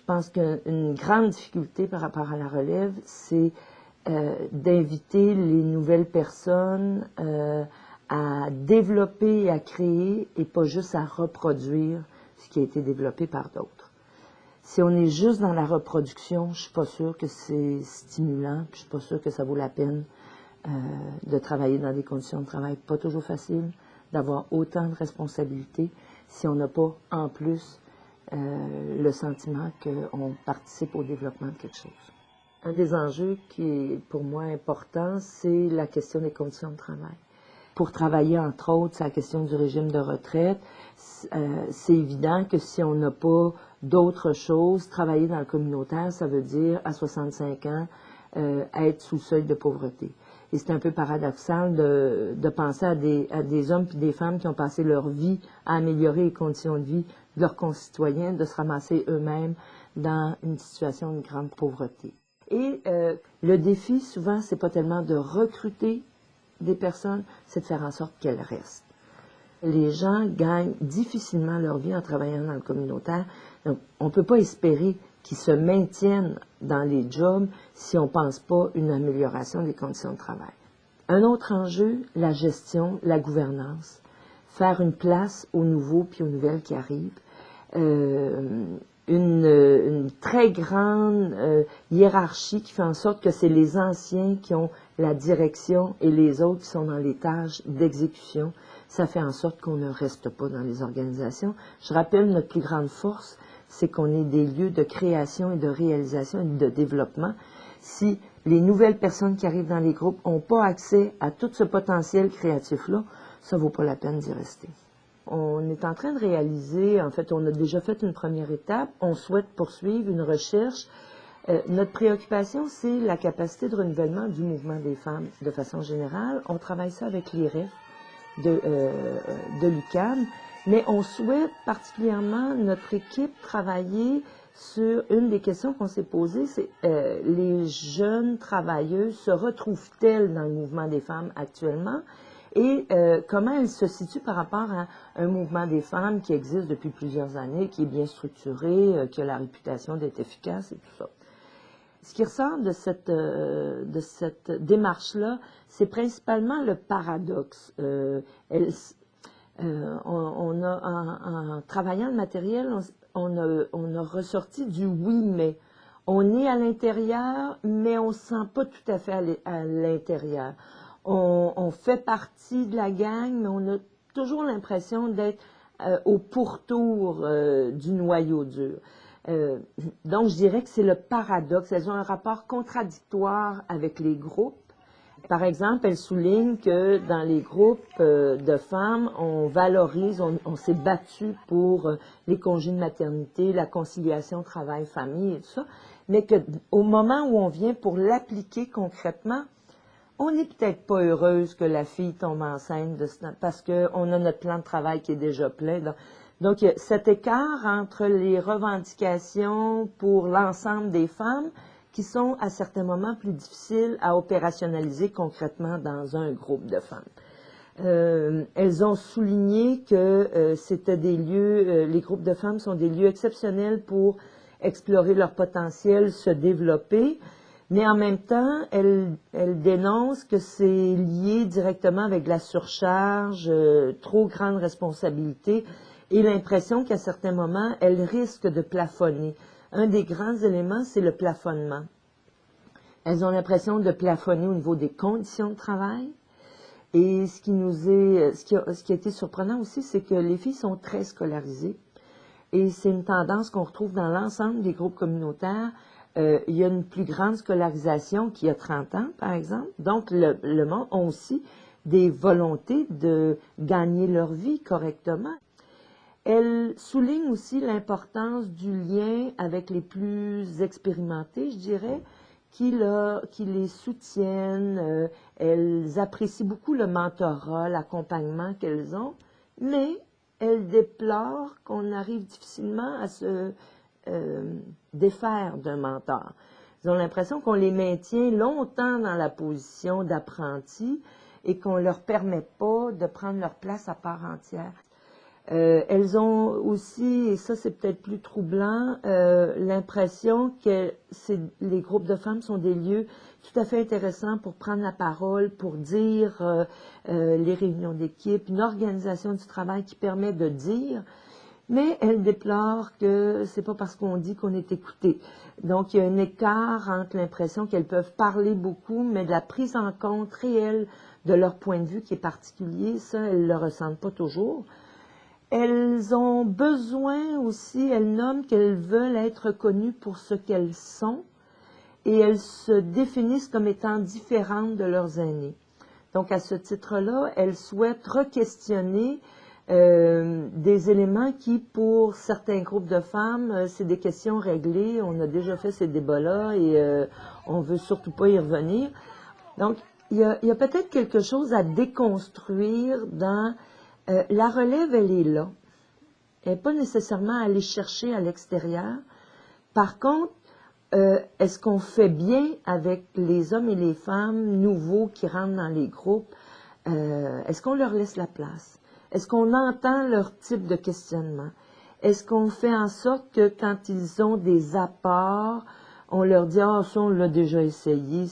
Je pense qu'une grande difficulté par rapport à la relève, c'est d'inviter les nouvelles personnes à développer et à créer et pas juste à reproduire ce qui a été développé par d'autres. Si on est juste dans la reproduction, je suis pas sûre que c'est stimulant, puis je suis pas sûre que ça vaut la peine de travailler dans des conditions de travail pas toujours faciles, d'avoir autant de responsabilités si on n'a pas en plus le sentiment qu'on participe au développement de quelque chose. Un des enjeux qui est pour moi important, c'est la question des conditions de travail. Pour travailler, entre autres, c'est la question du régime de retraite. C'est évident que si on n'a pas d'autres choses, travailler dans le communautaire, ça veut dire à 65 ans, être sous le seuil de pauvreté. Et c'est un peu paradoxal de penser à des hommes et des femmes qui ont passé leur vie à améliorer les conditions de vie de leurs concitoyens, de se ramasser eux-mêmes dans une situation de grande pauvreté. Et le défi, souvent, c'est pas tellement de recruter des personnes, c'est de faire en sorte qu'elles restent. Les gens gagnent difficilement leur vie en travaillant dans le communautaire. Donc, on ne peut pas espérer qu'ils se maintiennent dans les jobs si on ne pense pas une amélioration des conditions de travail. Un autre enjeu, la gestion, la gouvernance. Faire une place aux nouveaux puis aux nouvelles qui arrivent. Une très grande hiérarchie qui fait en sorte que c'est les anciens qui ont la direction et les autres qui sont dans les tâches d'exécution. Ça fait en sorte qu'on ne reste pas dans les organisations. Je rappelle, notre plus grande force, c'est qu'on est des lieux de création et de réalisation et de développement. Si les nouvelles personnes qui arrivent dans les groupes n'ont pas accès à tout ce potentiel créatif-là, ça ne vaut pas la peine d'y rester. On est en train de réaliser, en fait, on a déjà fait une première étape, on souhaite poursuivre une recherche. Notre préoccupation, c'est la capacité de renouvellement du mouvement des femmes de façon générale. On travaille ça avec l'IREF de l'UQAM, mais on souhaite particulièrement, notre équipe, travailler sur une des questions qu'on s'est posées, c'est les jeunes travailleuses se retrouvent-elles dans le mouvement des femmes actuellement? Et comment elles se situent par rapport à un mouvement des femmes qui existe depuis plusieurs années, qui est bien structuré, qui a la réputation d'être efficace et tout ça. Ce qui ressort de cette démarche-là, c'est principalement le paradoxe. En travaillant le matériel, on a ressorti du oui, mais. On est à l'intérieur, mais on ne se sent pas tout à fait à l'intérieur. On fait partie de la gang, mais on a toujours l'impression d'être au pourtour du noyau dur. Donc, je dirais que c'est le paradoxe. Elles ont un rapport contradictoire avec les groupes. Par exemple, elles soulignent que dans les groupes de femmes, on valorise, on s'est battu pour les congés de maternité, la conciliation travail-famille et tout ça, mais qu'au moment où on vient pour l'appliquer concrètement, on n'est peut-être pas heureuse que la fille tombe enceinte parce qu'on a notre plan de travail qui est déjà plein. Donc, il y a cet écart entre les revendications pour l'ensemble des femmes qui sont à certains moments plus difficiles à opérationnaliser concrètement dans un groupe de femmes. Elles ont souligné que c'était des lieux, les groupes de femmes sont des lieux exceptionnels pour explorer leur potentiel, se développer. Mais en même temps, elle dénonce que c'est lié directement avec la surcharge, trop grande responsabilité et l'impression qu'à certains moments, elle risque de plafonner. Un des grands éléments, c'est le plafonnement. Elles ont l'impression de plafonner au niveau des conditions de travail. Et ce qui a été surprenant aussi, c'est que les filles sont très scolarisées. Et c'est une tendance qu'on retrouve dans l'ensemble des groupes communautaires. Il y a une plus grande scolarisation qu'il y a 30 ans, par exemple. Donc, le monde a aussi des volontés de gagner leur vie correctement. Elle souligne aussi l'importance du lien avec les plus expérimentés, je dirais, qui les soutiennent. Elles apprécient beaucoup le mentorat, l'accompagnement qu'elles ont, mais elles déplorent qu'on arrive difficilement à se défaire d'un mentor. Ils ont l'impression qu'on les maintient longtemps dans la position d'apprenti et qu'on ne leur permet pas de prendre leur place à part entière. Elles ont aussi, et ça c'est peut-être plus troublant, l'impression que les groupes de femmes sont des lieux tout à fait intéressants pour prendre la parole, pour dire les réunions d'équipe, une organisation du travail qui permet de dire, mais elles déplorent que c'est pas parce qu'on dit qu'on est écouté. Donc il y a un écart entre l'impression qu'elles peuvent parler beaucoup, mais de la prise en compte réelle de leur point de vue qui est particulier, ça elles le ressentent pas toujours. Elles ont besoin aussi, elles nomment qu'elles veulent être reconnues pour ce qu'elles sont et elles se définissent comme étant différentes de leurs aînés. Donc, à ce titre-là, elles souhaitent re-questionner des éléments qui, pour certains groupes de femmes, c'est des questions réglées. On a déjà fait ces débats-là et on veut surtout pas y revenir. Donc, il y a peut-être quelque chose à déconstruire dans la relève, elle est là. Elle n'est pas nécessairement à aller chercher à l'extérieur. Par contre, est-ce qu'on fait bien avec les hommes et les femmes nouveaux qui rentrent dans les groupes? Est-ce qu'on leur laisse la place? Est-ce qu'on entend leur type de questionnement? Est-ce qu'on fait en sorte que quand ils ont des apports, on leur dit « Ah, ça, on l'a déjà essayé. »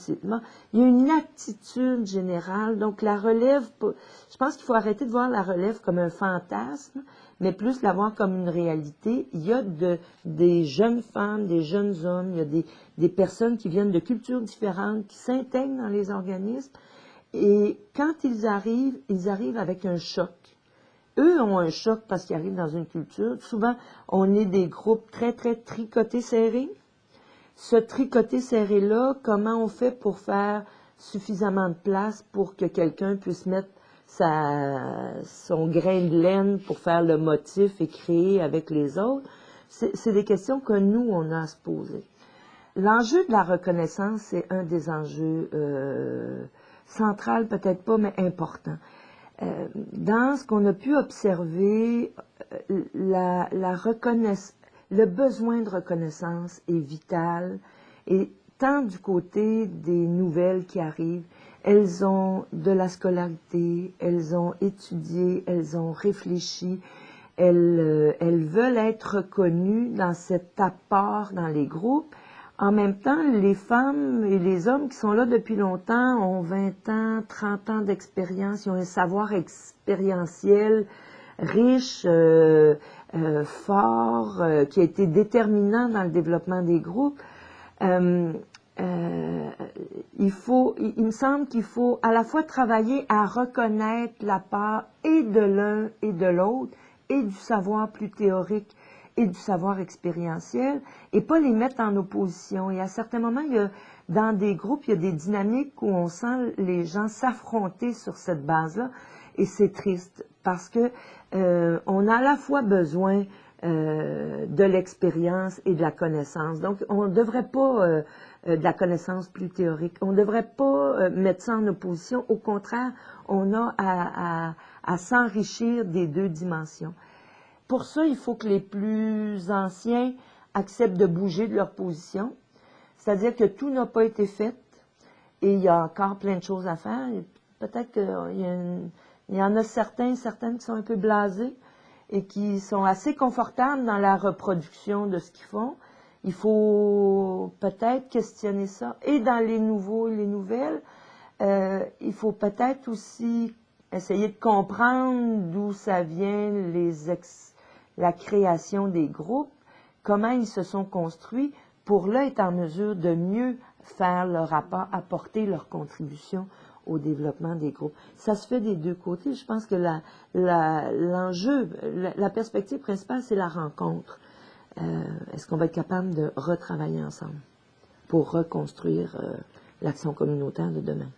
Il y a une attitude générale. Donc, la relève, je pense qu'il faut arrêter de voir la relève comme un fantasme, mais plus la voir comme une réalité. Il y a des jeunes femmes, des jeunes hommes, il y a des personnes qui viennent de cultures différentes, qui s'intègrent dans les organismes. Et quand ils arrivent avec un choc. Eux ont un choc parce qu'ils arrivent dans une culture. Souvent, on est des groupes très, très tricotés serrés. Ce tricoté serré-là, comment on fait pour faire suffisamment de place pour que quelqu'un puisse mettre son grain de laine pour faire le motif et créer avec les autres? C'est des questions que nous, on a à se poser. L'enjeu de la reconnaissance, c'est un des enjeux central, peut-être pas, mais important. Dans ce qu'on a pu observer, le besoin de reconnaissance est vital et tant du côté des nouvelles qui arrivent, elles ont de la scolarité, elles ont étudié, elles ont réfléchi, elles veulent être reconnues dans cet apport dans les groupes. En même temps, les femmes et les hommes qui sont là depuis longtemps ont 20 ans, 30 ans d'expérience, ils ont un savoir expérientiel riche, fort, qui a été déterminant dans le développement des groupes. Il me semble qu'il faut à la fois travailler à reconnaître la part et de l'un et de l'autre, et du savoir plus théorique et du savoir expérientiel, et pas les mettre en opposition. Et à certains moments, dans des groupes, il y a des dynamiques où on sent les gens s'affronter sur cette base-là, et c'est triste, parce que on a à la fois besoin de l'expérience et de la connaissance. Donc, on ne devrait pas de la connaissance plus théorique. On ne devrait pas mettre ça en opposition. Au contraire, on a à s'enrichir des deux dimensions. Pour ça, il faut que les plus anciens acceptent de bouger de leur position. C'est-à-dire que tout n'a pas été fait et il y a encore plein de choses à faire. Peut-être qu'il y en a certaines qui sont un peu blasés et qui sont assez confortables dans la reproduction de ce qu'ils font. Il faut peut-être questionner ça. Et dans les nouveaux et les nouvelles, il faut peut-être aussi essayer de comprendre d'où ça vient la création des groupes, comment ils se sont construits, pour là être en mesure de mieux faire leur rapport, apporter leur contribution au développement des groupes. Ça se fait des deux côtés. Je pense que l'enjeu, la perspective principale, c'est la rencontre. Est-ce qu'on va être capable de retravailler ensemble pour reconstruire l'action communautaire de demain?